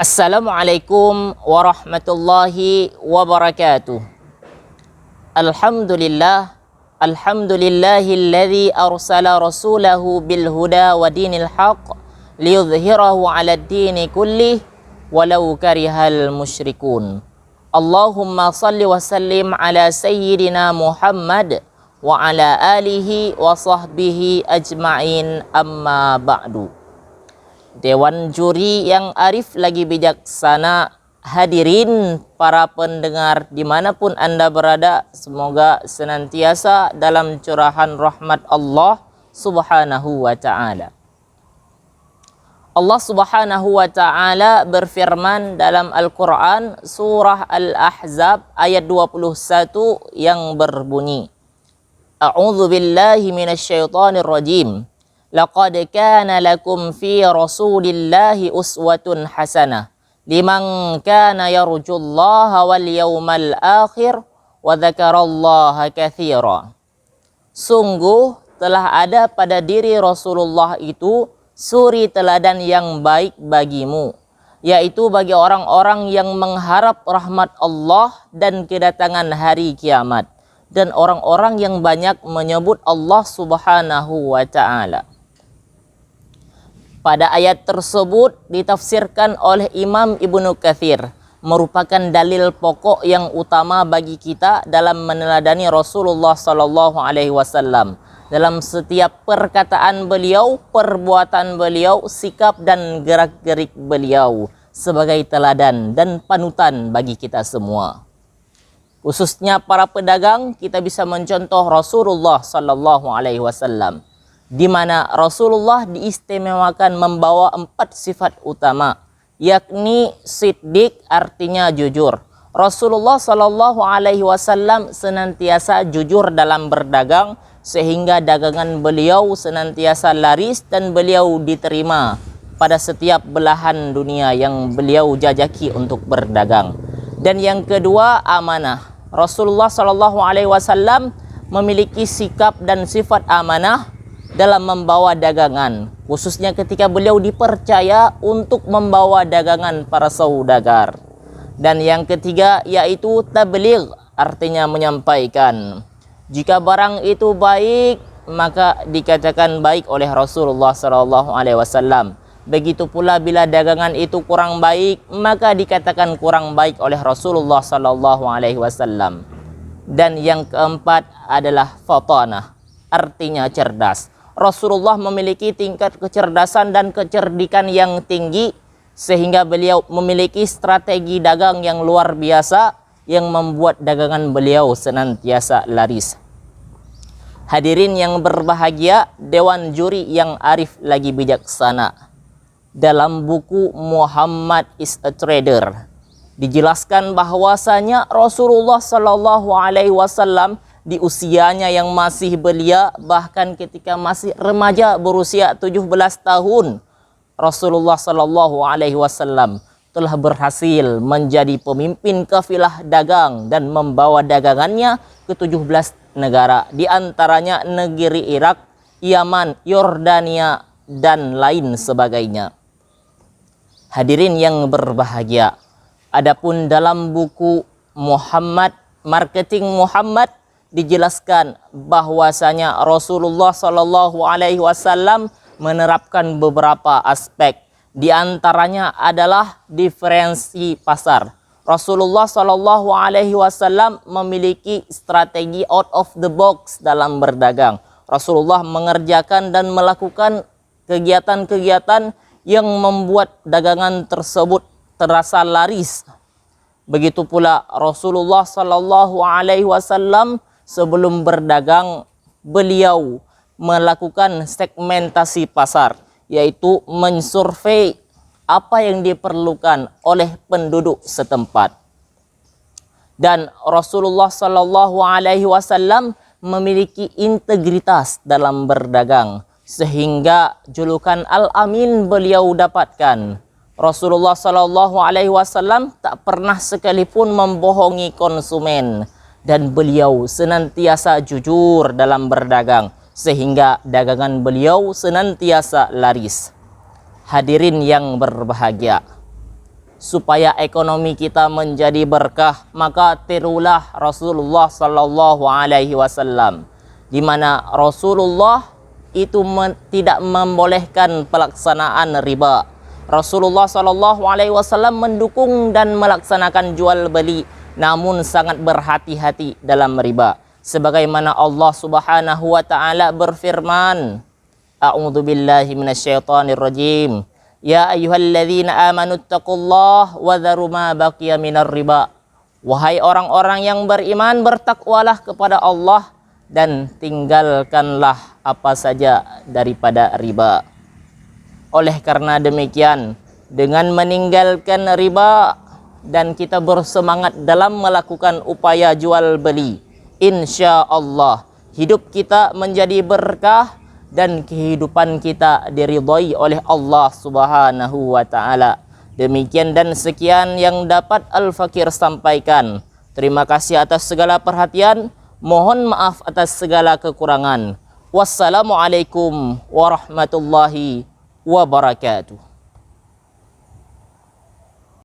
Assalamualaikum warahmatullahi wabarakatuh. Alhamdulillahilladzi arsala rasulahu bil huda wa dinil haqq liyudhhirahu 'alad dini kullih walau karihal musyrikun. Allahumma salli wa sallim ala sayyidina Muhammad wa ala alihi wa sahbihi ajma'in, amma ba'du. Dewan juri yang arif lagi bijaksana, hadirin para pendengar dimanapun Anda berada, semoga senantiasa dalam curahan rahmat Allah subhanahu wa ta'ala. Allah subhanahu wa ta'ala berfirman dalam Al-Quran surah Al-Ahzab ayat 21 yang berbunyi, A'udzu billahi minasyaitonir rajim. Laqad kana lakum fi rasulillahi uswatun hasanah liman kana yarjullaha wal yawmal akhir wa dzakarallaha katsira. Sungguh telah ada pada diri Rasulullah itu suri teladan yang baik bagimu, yaitu bagi orang-orang yang mengharap rahmat Allah dan kedatangan hari kiamat, dan orang-orang yang banyak menyebut Allah subhanahu wa ta'ala. Pada ayat tersebut ditafsirkan oleh Imam Ibnu Katsir, merupakan dalil pokok yang utama bagi kita dalam meneladani Rasulullah sallallahu alaihi wasallam dalam setiap perkataan beliau, perbuatan beliau, sikap dan gerak-gerik beliau sebagai teladan dan panutan bagi kita semua. Khususnya para pedagang, kita bisa mencontoh Rasulullah sallallahu alaihi wasallam, di mana Rasulullah diistimewakan membawa 4 sifat utama, yakni siddiq, artinya jujur. Rasulullah Shallallahu Alaihi Wasallam senantiasa jujur dalam berdagang, sehingga dagangan beliau senantiasa laris dan beliau diterima pada setiap belahan dunia yang beliau jajaki untuk berdagang. Dan yang kedua, amanah. Rasulullah Shallallahu Alaihi Wasallam memiliki sikap dan sifat amanah dalam membawa dagangan, khususnya ketika beliau dipercaya untuk membawa dagangan para saudagar. Dan yang ketiga yaitu tabligh, artinya menyampaikan. Jika barang itu baik, maka dikatakan baik oleh Rasulullah SAW. Begitu pula bila dagangan itu kurang baik, maka dikatakan kurang baik oleh Rasulullah SAW. Dan yang keempat adalah fatanah, artinya cerdas. Rasulullah memiliki tingkat kecerdasan dan kecerdikan yang tinggi, sehingga beliau memiliki strategi dagang yang luar biasa yang membuat dagangan beliau senantiasa laris. Hadirin yang berbahagia, dewan juri yang arif lagi bijaksana, dalam buku Muhammad is a Trader dijelaskan bahwasanya Rasulullah Shallallahu Alaihi Wasallam di usianya yang masih belia, bahkan ketika masih remaja berusia 17 tahun, Rasulullah Shallallahu Alaihi Wasallam telah berhasil menjadi pemimpin kafilah dagang dan membawa dagangannya ke 17 negara, di antaranya negeri Irak, Yaman, Yordania, dan lain sebagainya. Hadirin yang berbahagia, adapun dalam buku Marketing Muhammad dijelaskan bahwasanya Rasulullah Shallallahu Alaihi Wasallam menerapkan beberapa aspek. Di antaranya adalah diferensi pasar. Rasulullah Shallallahu Alaihi Wasallam memiliki strategi out of the box dalam berdagang. Rasulullah mengerjakan dan melakukan kegiatan-kegiatan yang membuat dagangan tersebut terasa laris. Begitu pula Rasulullah Shallallahu Alaihi Wasallam sebelum berdagang, beliau melakukan segmentasi pasar, yaitu mensurvei apa yang diperlukan oleh penduduk setempat. Dan Rasulullah Shallallahu Alaihi Wasallam memiliki integritas dalam berdagang, sehingga julukan Al-Amin beliau dapatkan. Rasulullah Shallallahu Alaihi Wasallam tak pernah sekalipun membohongi konsumen, dan beliau senantiasa jujur dalam berdagang, sehingga dagangan beliau senantiasa laris. Hadirin yang berbahagia, supaya ekonomi kita menjadi berkah, maka tirulah Rasulullah sallallahu alaihi wasallam, di mana Rasulullah itu tidak membolehkan pelaksanaan riba. Rasulullah sallallahu alaihi wasallam mendukung dan melaksanakan jual beli, namun sangat berhati-hati dalam riba. Sebagaimana Allah Subhanahu wa taala berfirman, A'udzubillahi minasyaitonir rajim. Ya ayyuhalladzina amanu taqullaha wa dharu ma baqiya minar riba. Wahai orang-orang yang beriman, bertakwalah kepada Allah dan tinggalkanlah apa saja daripada riba. Oleh karena demikian, dengan meninggalkan riba dan kita bersemangat dalam melakukan upaya jual beli, insya Allah hidup kita menjadi berkah dan kehidupan kita diridhai oleh Allah Subhanahu wa taala. Demikian dan sekian yang dapat Al-Fakir sampaikan. Terima kasih atas segala perhatian. Mohon maaf atas segala kekurangan. Wassalamualaikum warahmatullahi wabarakatuh.